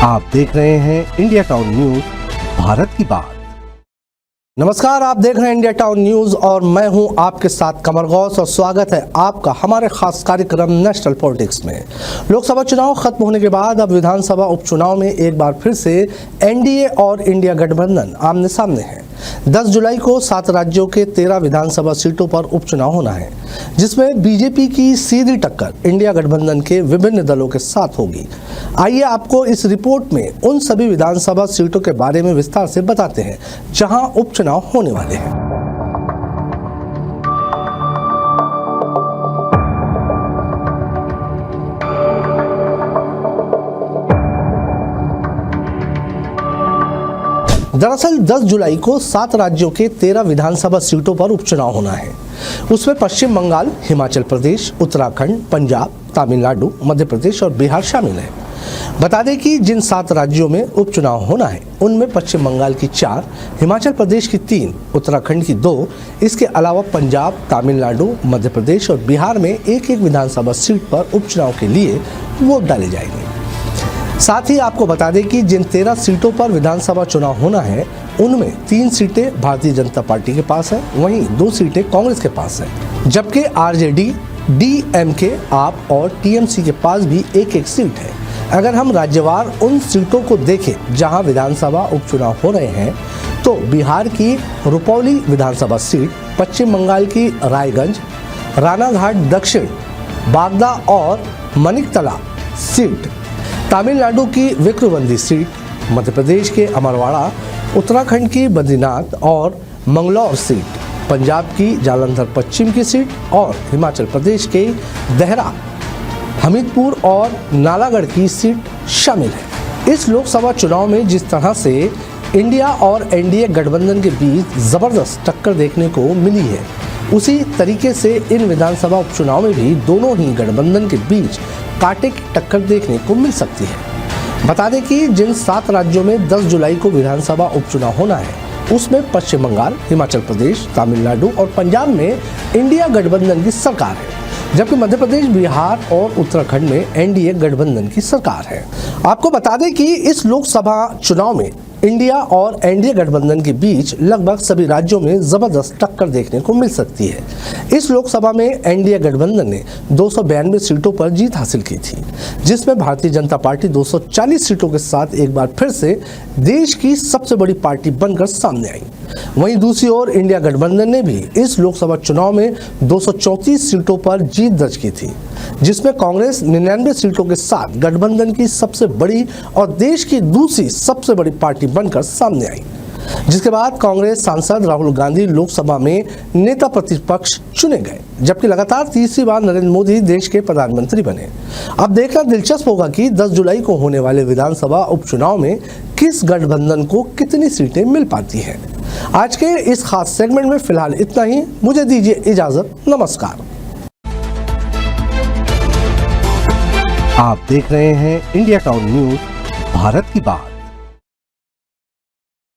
आप देख रहे हैं इंडिया टाउन न्यूज, भारत की बात। नमस्कार, आप देख रहे हैं इंडिया टाउन न्यूज और मैं हूं आपके साथ कमर गौस और स्वागत है आपका हमारे खास कार्यक्रम नेशनल पॉलिटिक्स में। लोकसभा चुनाव खत्म होने के बाद अब विधानसभा उपचुनाव में एक बार फिर से एनडीए और इंडिया गठबंधन आमने सामने है। 10 जुलाई को 7 राज्यों के 13 विधानसभा सीटों पर उपचुनाव होना है, जिसमें बीजेपी की सीधी टक्कर इंडिया गठबंधन के विभिन्न दलों के साथ होगी। आइए आपको इस रिपोर्ट में उन सभी विधानसभा सीटों के बारे में विस्तार से बताते हैं जहां उपचुनाव होने वाले हैं। दरअसल 10 जुलाई को 7 राज्यों के 13 विधानसभा सीटों पर उपचुनाव होना है। उसमें पश्चिम बंगाल, हिमाचल प्रदेश, उत्तराखंड, पंजाब, तमिलनाडु, मध्य प्रदेश और बिहार शामिल है। बता दें कि जिन 7 राज्यों में उपचुनाव होना है उनमें पश्चिम बंगाल की 4, हिमाचल प्रदेश की 3, उत्तराखंड की 2, इसके अलावा पंजाब, तमिलनाडु, मध्य प्रदेश और बिहार में एक विधानसभा सीट पर उपचुनाव के लिए वोट डाले जाएंगे। साथ ही आपको बता दें कि जिन 13 सीटों पर विधानसभा चुनाव होना है उनमें 3 सीटें भारतीय जनता पार्टी के पास है, वहीं 2 सीटें कांग्रेस के पास है, जबकि आरजेडी, डीएमके, आप और टीएमसी के पास भी एक सीट है। अगर हम राज्यवार उन सीटों को देखें जहां विधानसभा उपचुनाव हो रहे हैं तो बिहार की रुपौली विधानसभा सीट, पश्चिम बंगाल की रायगंज, रानाघाट दक्षिण, बागदा और मनिकतला सीट, तमिलनाडु की विक्रमगंज सीट, मध्य प्रदेश के अमरवाड़ा, उत्तराखंड की बद्रीनाथ और मंगलौर सीट, पंजाब की जालंधर पश्चिम की सीट और हिमाचल प्रदेश के देहरा, हमीरपुर और नालागढ़ की सीट शामिल है। इस लोकसभा चुनाव में जिस तरह से इंडिया और एनडीए गठबंधन के बीच जबरदस्त टक्कर देखने को मिली है, उसी तरीके से इन विधानसभा उपचुनाव में भी दोनों ही गठबंधन के बीच कांटे की टक्कर देखने को मिल सकती है। बता दें कि जिन 7 राज्यों में 10 जुलाई को विधानसभा उपचुनाव होना है उसमें पश्चिम बंगाल, हिमाचल प्रदेश, तमिलनाडु और पंजाब में इंडिया गठबंधन की सरकार है, जबकि मध्य प्रदेश, बिहार और उत्तराखंड में एनडीए गठबंधन की सरकार है। आपको बता दें कि इस लोकसभा चुनाव में इंडिया और एनडीए गठबंधन के बीच लगभग सभी राज्यों में जबरदस्त टक्कर देखने को मिल सकती है। इस लोकसभा में एनडीए गठबंधन ने 292 सीटों पर जीत हासिल की थी, जिसमें भारतीय जनता पार्टी 240 सीटों के साथ एक बार फिर से देश की सबसे बड़ी पार्टी बनकर सामने आई। वहीं दूसरी ओर इंडिया गठबंधन ने भी इस लोकसभा चुनाव में 234 सीटों पर जीत दर्ज की थी, जिसमें कांग्रेस 99 सीटों के साथ गठबंधन की सबसे बड़ी और देश की दूसरी सबसे बड़ी पार्टी बनकर सामने आई। जिसके बाद कांग्रेस सांसद राहुल गांधी लोकसभा में नेता प्रतिपक्ष चुने गए, जबकि लगातार तीसरी बार नरेंद्र मोदी देश के प्रधानमंत्री बने। अब देखना दिलचस्प होगा कि 10 जुलाई को होने वाले विधानसभा उपचुनाव में किस गठबंधन को कितनी सीटें मिल पाती हैं। आज के इस खास सेगमेंट में फिलहाल इतना ही। मुझे दीजिए इजाजत। नमस्कार। आप देख रहे हैं इंडिया टाउन न्यूज, भारत की बात।